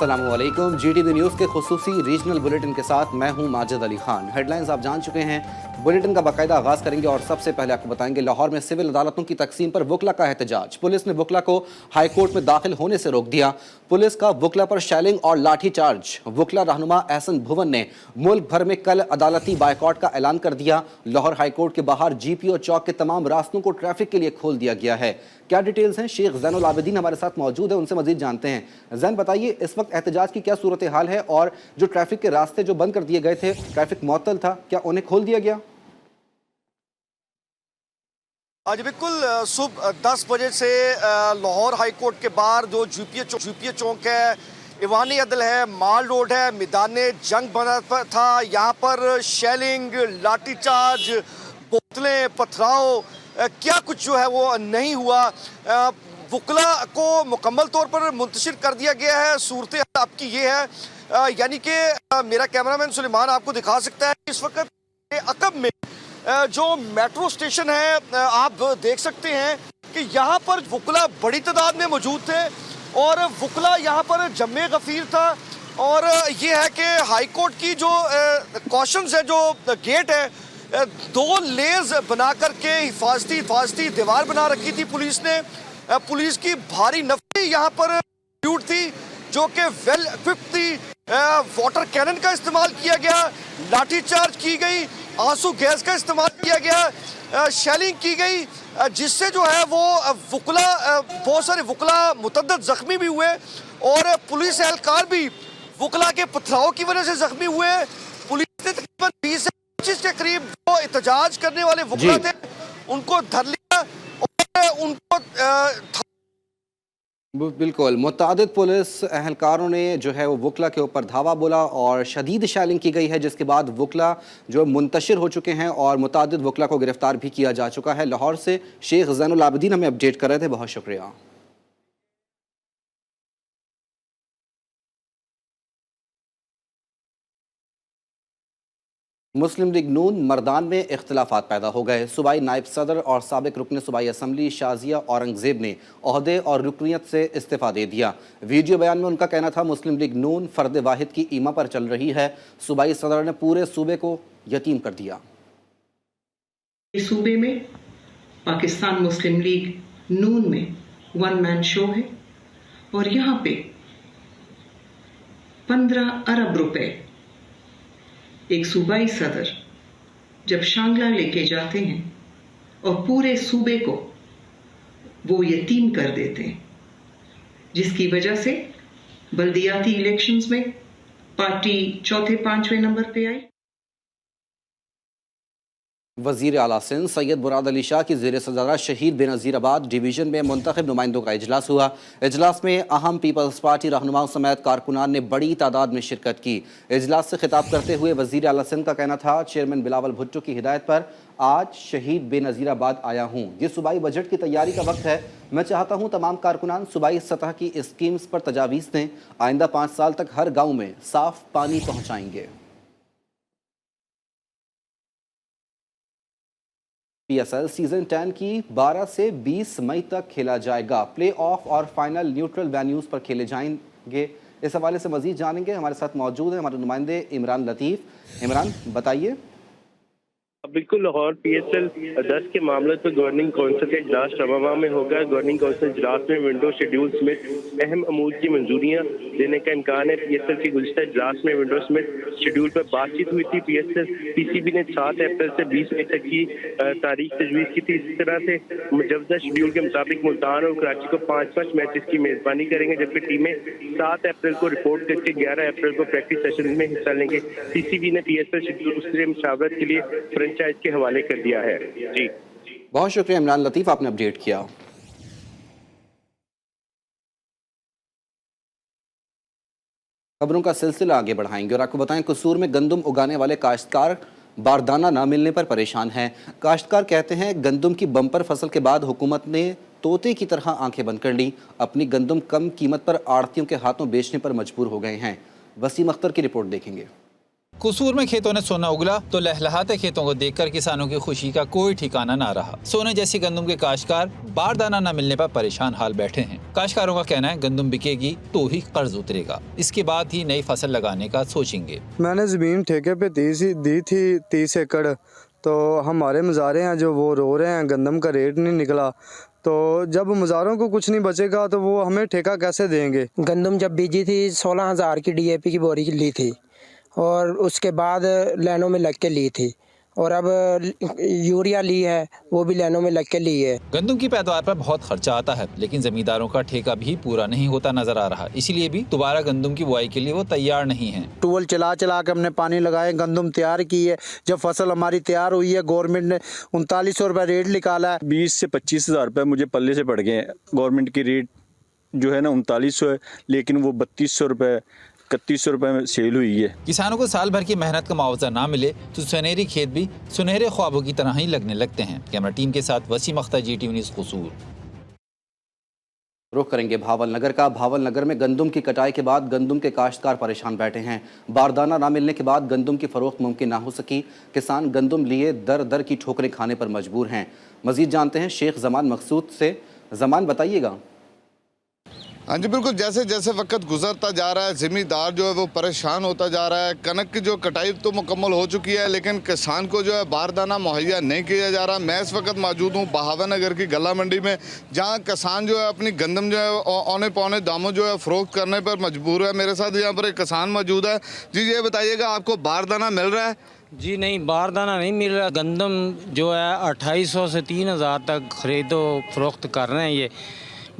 अस्सलामुअलैकुम। GTV news के खुसूसी regional bulletin के साथ मैं हूं माजिद अली खान। हेडलाइंस आप जान चुके हैं, बुलेटिन का बाकायदा आगाज़ करेंगे और सबसे पहले आपको बताएंगे लाहौर में सिविल अदालतों की तकसीम पर वकला का एहतजाज। पुलिस ने वकला को हाई कोर्ट में दाखिल होने से रोक दिया। पुलिस का वकला पर शैलिंग और लाठीचार्ज। वकला रहनुमा एहसन भुवन ने मुल्क भर में कल अदालती बायकॉट का ऐलान कर दिया। लाहौर हाई कोर्ट के बाहर GPO चौक के तमाम रास्तों को ट्रैफिक के लिए खोल दिया गया है। क्या डिटेल्स हैं? शेख ज़ैनुल आबिदीन हमारे साथ मौजूद है, उनसे मजीद जानते हैं। जैन, बताइए इस वक्त एहतजाज की क्या सूरत हाल है और जो ट्रैफिक के रास्ते जो बंद कर दिए गए थे, ट्रैफिक मुअत्तल था, क्या उन्हें खोल दिया गया? आज बिल्कुल सुबह 10 बजे से लाहौर हाई कोर्ट के बाहर जो GPO चौक है, ईवानी अदल है, माल रोड है, मैदान जंग बना था। यहाँ पर शेलिंग, लाठीचार्ज, बोतलें, पथराव, क्या कुछ जो है वो नहीं हुआ। वकला को मुकम्मल तौर पर मुंतशिर कर दिया गया है। सूरत आपकी ये है, यानी कि मेरा कैमरामैन सुलेमान आपको दिखा सकता है इस वक्त अकब में जो मेट्रो स्टेशन है, आप देख सकते हैं कि यहाँ पर वकला बड़ी तादाद में मौजूद थे और वकला यहाँ पर जम्मे गफीर था। और ये है कि हाई कोर्ट की जो कॉशंस है, जो गेट है, 2 लेयर्स बना करके हिफाजती दीवार बना रखी थी पुलिस ने। पुलिस की भारी नफरी यहाँ पर मौजूद थी जो कि वेल इक्विप्ड थी। वाटर कैनन का इस्तेमाल किया गया, लाठीचार्ज की गई, आंसू गैस का इस्तेमाल किया गया, शेलिंग की गई, जिससे जो है वो वकला, बहुत सारे वकला मुतअद्दिद जख्मी भी हुए और पुलिस एहलकार भी वकला के पथराव की वजह से जख्मी हुए। पुलिस ने तकरीबन 20 से 25 के करीब जो एहतजाज करने वाले वकला थे उनको धर लिया और उनको बिल्कुल, मुतअद्दिद पुलिस एहलकारों ने जो है वो वकला के ऊपर धावा बोला और शदीद शैलिंग की गई है, जिसके बाद वकला जो मुंतशिर हो चुके हैं और मुतअद्दिद वकला को गिरफ्तार भी किया जा चुका है। लाहौर से शेख ज़ैनुल आबिदीन हमें अपडेट कर रहे थे, बहुत शुक्रिया। मुस्लिम लीग नून मर्दान में इख्तलाफात पैदा हो गए। सूबाई नायब सदर और साबिक रुकन सूबाई असम्बली शाजिया औरंगजेब ने ओहदे और रुकनीत से इस्तीफ़ा दे दिया। वीडियो बयान में उनका कहना था मुस्लिम लीग नून फ़र्द वाहिद की ईमा पर चल रही है। सूबाई सदर ने पूरे सूबे को यतीम कर दिया। इस सूबे में पाकिस्तान मुस्लिम लीग नून में 1 मैन शो है और यहाँ पे 15 अरब रुपए एक सूबाई सदर जब शांगला लेके जाते हैं और पूरे सूबे को वो यतीम कर देते हैं, जिसकी वजह से बल्दियाती इलेक्शंस में पार्टी चौथे 5वें नंबर पे आई। वज़ीर आला सिंध सैयद मुराद अली शाह की ज़ेर सदारत शहीद बेनज़ीराबाद डिवीज़न में मुंतखब नुमाइंदों का इजलास हुआ। इजलास में अहम पीपल्स पार्टी रहनुमाओं समेत कारकुनान ने बड़ी तादाद में शिरकत की। इजलास से खिताब करते हुए वज़ीर आला सिंध का कहना था चेयरमैन बिलावल भुट्टो की हिदायत पर आज शहीद बेनज़ीराबाद आया हूँ। ये सूबाई बजट की तैयारी का वक्त है। मैं चाहता हूँ तमाम कारकुनान सूबाई सतह की स्कीम्स पर तजावीज़ दें। आइंदा 5 साल तक हर गाँव में साफ़ पानी पहुँचाएंगे। PSL सीजन 10 की 12 से 20 मई तक खेला जाएगा। प्ले ऑफ और फाइनल न्यूट्रल वेन्यूज़ पर खेले जाएंगे। इस हवाले से मजीद जानेंगे, हमारे साथ मौजूद है हमारे नुमाइंदे इमरान लतीफ़। इमरान, बताइए। बिल्कुल, लाहौर PSL 10 के मामले पर गवर्निंग काउंसिल का इजलास रवामा में होगा। गवर्निंग काउंसिल इजलास में विंडो शेड्यूल समेत अहम अमूर की मंजूरियां देने का इम्कान है। PSL के गुज़िश्ता इजलास में विंडो समेत शेड्यूल पर बातचीत हुई थी। PCB ने 7 अप्रैल से 20 मई तक की तारीख तजवीज़ की थी। इसी तरह से मुजवदा शेड्यूल के मुताबिक मुल्तान और कराची को 5-5 मैचेस की मेज़बानी करेंगे, जबकि टीमें 7 अप्रैल को रिपोर्ट करके 11 अप्रैल को प्रैक्टिस सेशन में हिस्सा लेंगे। PCB ने PSL शेड्यूल उससे मुशावरत के लिए फ्रेंचाइज के हवाले कर दिया है। जी, बहुत शुक्रिया इमरान लतीफ़, आपने अपडेट किया। खबरों का सिलसिला आगे बढ़ाएंगे और आपको बताएं कसूर में गंदम उगाने वाले काश्तकार बारदाना ना मिलने पर परेशान हैं। काश्तकार कहते हैं गंदम की बम्पर फसल के बाद हुकूमत ने तोते की तरह आंखें बंद कर ली। अपनी गंदम कम कीमत पर आड़तियों के हाथों बेचने पर मजबूर हो गए हैं। वसीम अख्तर की रिपोर्ट देखेंगे। कसूर में खेतों ने सोना उगला तो लहलहाते खेतों को देखकर किसानों की खुशी का कोई ठिकाना ना रहा। सोने जैसी गंदम के काश्तकार बारदाना न मिलने पर परेशान हाल बैठे हैं। काश्तकारों का कहना है गंदम बिकेगी तो ही कर्ज उतरेगा, इसके बाद ही नई फसल लगाने का सोचेंगे। मैंने ज़मीन ठेके पे दी थी 30 एकड़, तो हमारे मज़ारे हैं जो वो रो रहे हैं, गंदम का रेट नहीं निकला। तो जब मज़ारों को कुछ नहीं बचेगा तो वो हमें ठेका कैसे देंगे। गंदम जब बीजी थी 16,000 की DAP की बोरी ली थी और उसके बाद लाइनों में लग के ली थी, और अब यूरिया ली है वो भी लाइनों में लग के ली है। गंदम की पैदावार पर बहुत खर्चा आता है, लेकिन जमींदारों का ठेका भी पूरा नहीं होता नजर आ रहा। इसीलिए भी दोबारा गंदम की बुआई के लिए वो तैयार नहीं है। ट्यूबवेल चला के हमने पानी लगाए, गंदम तैयार की है। जब फसल हमारी तैयार हुई है गवर्नमेंट ने 3900 रुपये रेट निकाला है। 20 से 25,000 रुपये मुझे पल्ले से पड़ गए। गवर्नमेंट की रेट जो है ना 3900 है, लेकिन वो 3200 रुपये 3100 रुपये में सेल हुई है। किसानों को साल भर की मेहनत का मुआवजा ना मिले तो सुनहरी खेत भी सुनहरे ख्वाबों की तरह ही लगने लगते हैं। कैमरा टीम के साथ वसीम अख्तर, GTV न्यूज़, कसूर। रुख करेंगे भावल नगर का। भावल नगर में गंदम की कटाई के बाद गंदम के काश्तकार परेशान बैठे हैं। बारदाना ना मिलने के बाद गंदम की फरोख्त मुमकिन ना हो सकी। किसान गंदम लिए दर दर की ठोकरें खाने पर मजबूर हैं। मजीद जानते हैं शेख जमान मकसूद से। जमान, बताइएगा। हाँ जी बिल्कुल, जैसे जैसे वक्त गुजरता जा रहा है ज़मींदार जो है वो परेशान होता जा रहा है। कनक की जो कटाई तो मुकम्मल हो चुकी है, लेकिन किसान को जो है बारदाना मुहैया नहीं किया जा रहा। मैं इस वक्त मौजूद हूँ बहावा नगर की गला मंडी में, जहाँ किसान जो है अपनी गंदम जो है औने पौने दामों जो है फ़रोख्त करने पर मजबूर है। मेरे साथ यहाँ पर एक किसान मौजूद है। जी ये बताइएगा, आपको बारदाना मिल रहा है? जी नहीं, बारदाना नहीं मिल रहा। गंदम जो है 2800 से 3000 तक खरीदो फरोख्त कर रहे हैं। ये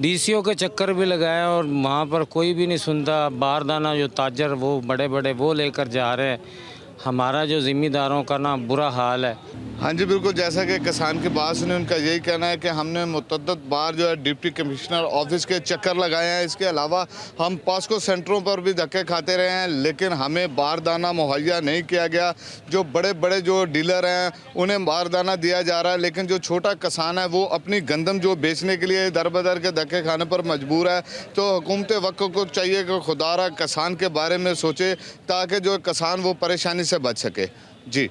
DCO के चक्कर भी लगाया और वहाँ पर कोई भी नहीं सुनता। बारदाना जो ताजर वो बड़े बड़े वो लेकर जा रहे हैं। हमारा जो ज़िम्मेदारों का ना बुरा हाल है। हाँ जी बिल्कुल, जैसा कि किसान की बात सुनी, उनका यही कहना है कि हमने मुतअद्दिद बार जो है डिप्टी कमिश्नर ऑफिस के चक्कर लगाए हैं। इसके अलावा हम पास्को सेंटरों पर भी धक्के खाते रहे हैं, लेकिन हमें बारदाना मुहैया नहीं किया गया। जो बड़े बड़े जो डीलर हैं उन्हें बारदाना दिया जा रहा है, लेकिन जो छोटा किसान है वो अपनी गंदम जो बेचने के लिए दर बदर के धक्के खाने पर मजबूर है। तो हुकूमत वक्त को चाहिए कि खुदारा किसान के बारे में सोचे, ताकि जो किसान वो परेशानी से बच सके। जी।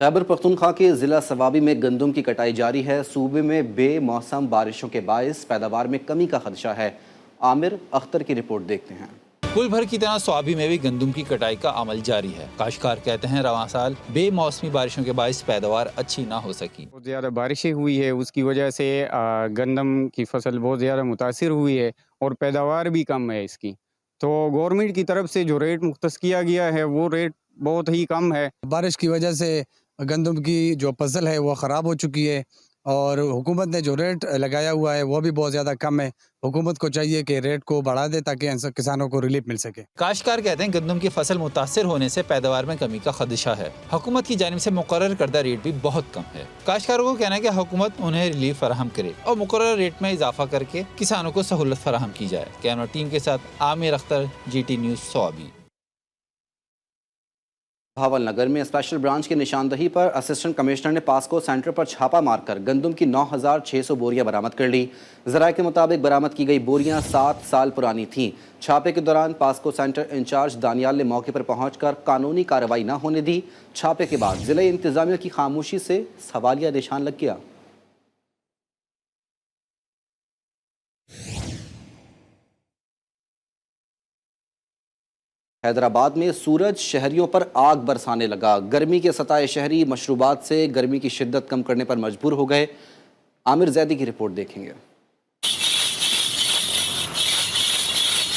खैबर पख्तूनख्वा के ज़िला सवाबी में गंदम की कटाई जारी है। सूबे में बेमौसम बारिशों के बायस पैदावार में कमी का खदशा है। आमिर अख्तर की रिपोर्ट देखते हैं। पुल भर की तरह स्वाबी में भी गंदम की कटाई का अमल जारी है। काश्तकार कहते हैं रवां साल बेमौसमी बारिशों के बायस पैदावार अच्छी ना हो सकी। बहुत ज़्यादा बारिशें हुई है, उसकी वजह से गंदम की फसल बहुत ज़्यादा मुतासिर हुई है और पैदावार भी कम है इसकी। तो गवर्नमेंट की तरफ से जो रेट मुख्तस किया गया है वो रेट बहुत ही कम है। बारिश की वजह से गंदम की जो फसल है वो ख़राब हो चुकी है और हुकूमत ने जो रेट लगाया हुआ है वो भी बहुत ज़्यादा कम है। हुकूमत को चाहिए कि रेट को बढ़ा दे ताकि किसानों को रिलीफ मिल सके। काश्तकार कहते हैं गंदम की फसल मुतासिर होने से पैदावार में कमी का खदशा है। हुकूमत की जानिब से मुकर्रर करदा रेट भी बहुत कम है। काश्तकारों को कहना है कि हुकूमत उन्हें रिलीफ फराहम करे और मुकर्रर रेट में इजाफा करके किसानों को सहूलत फराहम की जाए। कैमरा टीम के साथ आमिर अख्तर, GT न्यूज़, स्वाबी। भावल नगर में स्पेशल ब्रांच की निशानदही पर असिस्टेंट कमिश्नर ने पास्को सेंटर पर छापा मारकर गंदम की 9600 बोरियां बरामद कर ली। ज़राए के मुताबिक बरामद की गई बोरियां 7 साल पुरानी थीं। छापे के दौरान पास्को सेंटर इंचार्ज दानियाल ने मौके पर पहुंचकर कानूनी कार्रवाई न होने दी। छापे के बाद जिला इंतजामिया की खामोशी से सवालिया निशान लग गया। हैदराबाद में सूरज शहरियों पर आग बरसाने लगा। गर्मी के सताए शहरी मशरूबात से गर्मी की शिद्दत कम करने पर मजबूर हो गए। आमिर जैदी की रिपोर्ट देखेंगे।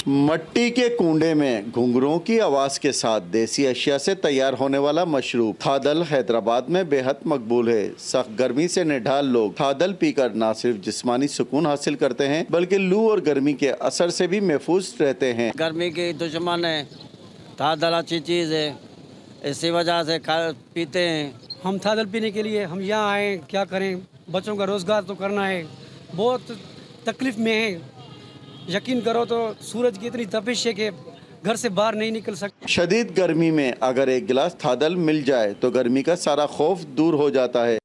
मट्टी के कुंडे में घुंघरों की आवाज के साथ देसी अशिया से तैयार होने वाला मशरूब थादल हैदराबाद में बेहद मकबूल है। सख्त गर्मी से निढाल लोग थादल पीकर न सिर्फ जिस्मानी सुकून हासिल करते हैं बल्कि लू और गर्मी के असर से भी महफूज रहते हैं। गर्मी की दुश्मन है, थादल अच्छी चीज़ है, इसी वजह से पीते हैं। हम थादल पीने के लिए हम यहाँ आए, क्या करें, बच्चों का रोज़गार तो करना है, बहुत तकलीफ में है। यकीन करो तो सूरज की इतनी तपिश है कि घर से बाहर नहीं निकल सकते। शदीद गर्मी में अगर एक गिलास थादल मिल जाए तो गर्मी का सारा खौफ दूर हो जाता है।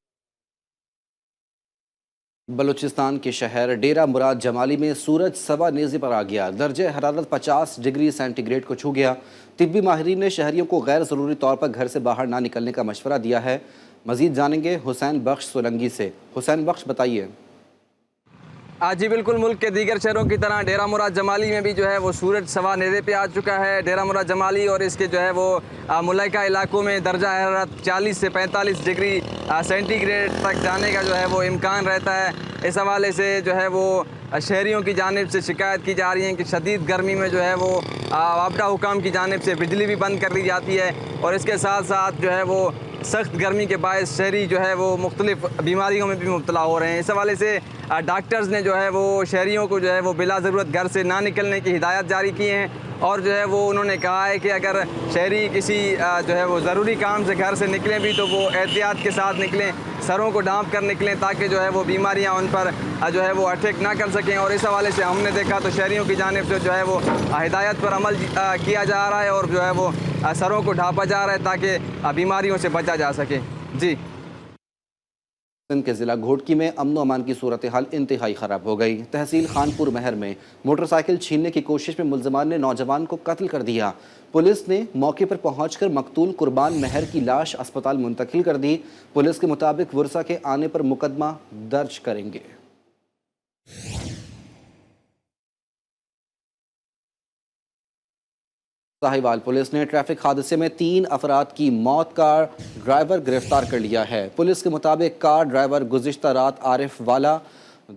बलूचिस्तान के शहर डेरा मुराद जमाली में सूरज सवा नेज़े पर आ गया। दर्जे हरारत 50 डिग्री सेंटीग्रेड को छू गया। तिब्बी माहिरीन ने शहरियों को गैर ज़रूरी तौर पर घर से बाहर ना निकलने का मशवरा दिया है। मज़ीद जानेंगे हुसैन बख्श सोलंगी से। हुसैन बख्श, बताइए। जी बिल्कुल, मुल्क के दीगर शहरों की तरह डेरा मुराद जमाली में भी जो है वो सूरज सवा नेज़े पे आ चुका है। डेरा मुराद जमाली और इसके जो है वो मुलाइका इलाकों में दर्जा हरारत 40 से 45 डिग्री सेंटीग्रेड तक जाने का जो है वो इम्कान रहता है। इस हवाले से जो है वो शहरियों की जानिब से शिकायत की जा रही है कि शदीद गर्मी में जो है वो आपदा हुकाम की जानिब से बिजली भी बंद कर दी जाती है और इसके साथ साथ जो है वो सख्त गर्मी के बायस शहरी जो है वो मुख्तलिफ बीमारियों में भी मुब्तला हो रहे हैं। इस हवाले से डॉक्टर्स ने जो है वो शहरियों को जो है वो बिला ज़रूरत घर से ना निकलने की हिदायत जारी की हैं और जो है वो उन्होंने कहा है कि अगर शहरी किसी जो है वो ज़रूरी काम से घर से निकलें भी तो वो एहतियात के साथ निकलें, सरों को ढाँप कर निकलें ताकि जो है वो बीमारियाँ उन पर जो है वो अटैक ना कर सकें। और इस हवाले से हमने देखा तो शहरियों की जानिब से जो है वो हिदायत पर अमल किया जा रहा है और जो है वो सरों को ढाँपा जा रहा है ताकि बीमारियों से बचा जा सके। जी, सिंध के ज़िला घोटकी में अमन व अमान की सूरत हाल इंतहाई ख़राब हो गई। तहसील खानपुर महर में मोटरसाइकिल छीनने की कोशिश में मुलजमान ने नौजवान को कत्ल कर दिया। पुलिस ने मौके पर पहुंचकर मकतूल कुर्बान महर की लाश अस्पताल मुंतकिल कर दी। पुलिस के मुताबिक वर्षा के आने पर मुकदमा दर्ज करेंगे। साहिवाल पुलिस ने ट्रैफिक हादसे में 3 अफराद की मौत का ड्राइवर गिरफ्तार कर लिया है। पुलिस के मुताबिक कार ड्राइवर गुज़िश्ता रात आरिफ वाला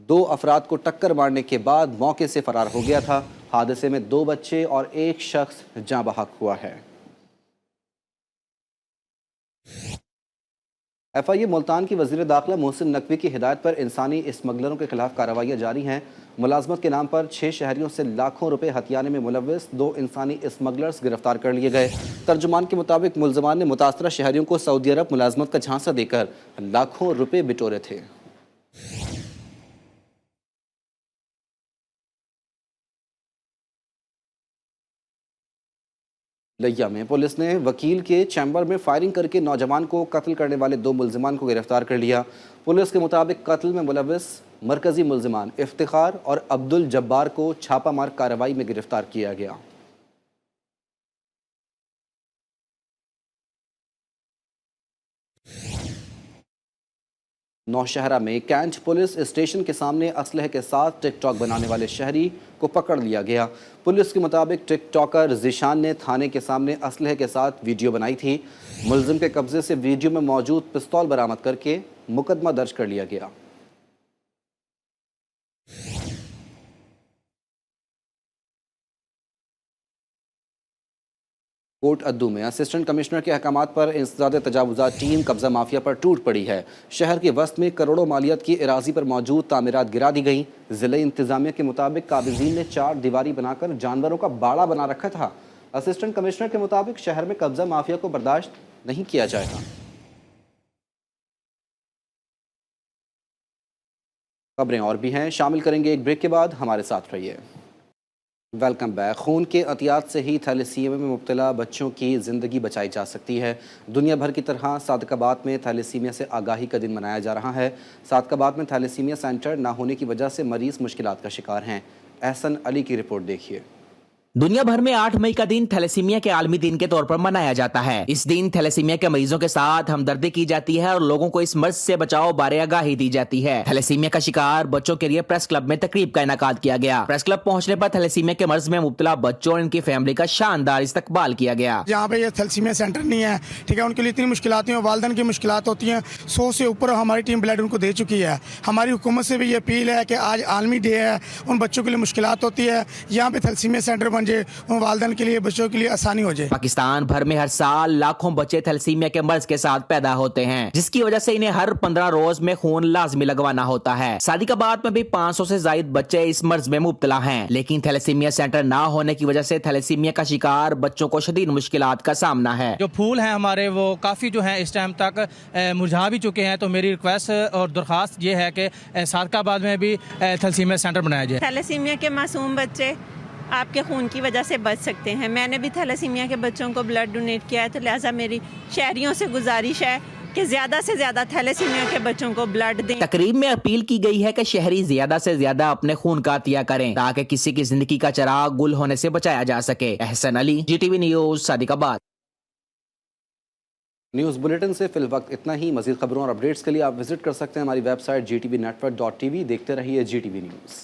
2 अफराद को टक्कर मारने के बाद मौके से फरार हो गया था। हादसे में 2 बच्चे और 1 शख्स जाँ बहक हुआ है। FIA मुल्तान की वज़ीर दाखिला मोहसिन नकवी की हिदायत पर इंसानी स्मगलरों के खिलाफ कार्रवाइयाँ जारी हैं। मुलाजमत के नाम पर 6 शहरियों से लाखों रुपए हथियाने में मुलव्वस 2 इंसानी स्मगलर्स गिरफ्तार कर लिए गए। तर्जुमान के मुताबिक मुलजमान ने मुतासरा शहरियों को सऊदी अरब मुलाजमत का झांसा देकर लाखों रुपए बिटोरे थे। लिया में पुलिस ने वकील के चैम्बर में फायरिंग करके नौजवान को कत्ल करने वाले 2 मुलजिमान को गिरफ्तार कर लिया। पुलिस के मुताबिक कत्ल में मुलव्वस मरकजी मुलजिमान इफ्तिखार और अब्दुल जब्बार को छापामार कार्रवाई में गिरफ्तार किया गया। नौशहरा में कैंट पुलिस स्टेशन के सामने असलहे के साथ टिकटॉक बनाने वाले शहरी को पकड़ लिया गया। पुलिस के मुताबिक टिकटॉकर जिशान ने थाने के सामने असलहे के साथ वीडियो बनाई थी। मुलजिम के कब्जे से वीडियो में मौजूद पिस्तौल बरामद करके मुकदमा दर्ज कर लिया गया। कोट अद्दू में असिस्टेंट कमिश्नर के अहकामात पर इंसदाद तजावुजात टीम कब्जा माफिया पर टूट पड़ी है। शहर के वस्त में करोड़ों मालियत की एराजी पर मौजूद तामीरात गिरा दी गई। ज़िला इंतजामिया के मुताबिक काबिजीन ने 4 दीवारी बनाकर जानवरों का बाड़ा बना रखा था। असिस्टेंट कमिश्नर के मुताबिक शहर में कब्जा माफिया को बर्दाश्त नहीं किया जाएगा। खबरें और भी हैं, शामिल करेंगे एक ब्रेक के बाद। हमारे साथ रहिए। Welcome back. खून के अतियात से ही थैलेसीमिया में मुब्तला बच्चों की ज़िंदगी बचाई जा सकती है। दुनिया भर की तरह सादकाबाद में थैलेसीमिया से आगाही का दिन मनाया जा रहा है। सादकाबाद में थैलेसीमिया सेंटर ना होने की वजह से मरीज़ मुश्किलात का शिकार हैं। एहसन अली की रिपोर्ट देखिए। दुनिया भर में 8 मई का दिन थैलेसीमिया के आलमी दिन के तौर पर मनाया जाता है। इस दिन थैलेसीमिया के मरीजों के साथ हमदर्दी की जाती है और लोगों को इस मर्ज से बचाव बारे आगाही दी जाती है। थैलेसीमिया का शिकार बच्चों के लिए प्रेस क्लब में तकरीब का इनेकाद किया गया। प्रेस क्लब पहुंचने पर थैलेसीमिया के मर्ज में मुब्तला बच्चों और इनकी फैमिली का शानदार इस्तकबाल किया गया। यहाँ पे ये थैलेसीमिया सेंटर नहीं है, ठीक है, उनके लिए इतनी मुश्किलात हैं, वालिदैन की मुश्किलात होती हैं। 100 से ऊपर हमारी टीम ब्लड उनको दे चुकी है। हमारी हुकूमत से भी ये अपील है कि आज आलमी डे है, उन बच्चों के लिए मुश्किलात होती है, यहाँ पे थैलेसीमिया सेंटर बन जाए, के लिए बच्चों के लिए आसानी हो जाए। पाकिस्तान भर में हर साल लाखों बच्चे थैलेसीमिया के मर्ज के साथ पैदा होते हैं, जिसकी वजह से इन्हें हर 15 रोज में खून लाजमी लगवाना होता है। सादिकाबाद में भी 500 से ज्यादा बच्चे इस मर्ज में मुब्तला हैं, लेकिन थैलेसीमिया सेंटर ना होने की वजह से थैलेसीमिया का शिकार बच्चों को शदीद मुश्किलात का सामना है। जो फूल हैं हमारे वो काफी जो है इस टाइम तक मुरझा भी चुके हैं, तो मेरी रिक्वेस्ट और दरख्वास्त ये है कि सादिकाबाद में भी थैलेसीमिया सेंटर बनाया जाए। थैलेसीमिया के मासूम बच्चे आपके खून की वजह से बच सकते हैं। मैंने भी थैलेसीमिया के बच्चों को ब्लड डोनेट किया है, तो लिहाजा मेरी शहरियों से गुजारिश है कि ज़्यादा से ज़्यादा थैलेसीमिया के बच्चों को ब्लड दें। तकरीब में अपील की गई है कि शहरी ज्यादा से ज्यादा अपने खून का अतिया करें ताकि किसी की जिंदगी का चिराग गुल होने से बचाया जा सके। Ehsan Ali, GTV news, Sadiqabad. News bulletin से फिलवक्त इतना ही। मज़ीद खबरों और अपडेट्स के लिए आप विजिट कर सकते हैं हमारी वेबसाइट gtvnetwork.tv। देखते रहिए GTV न्यूज़।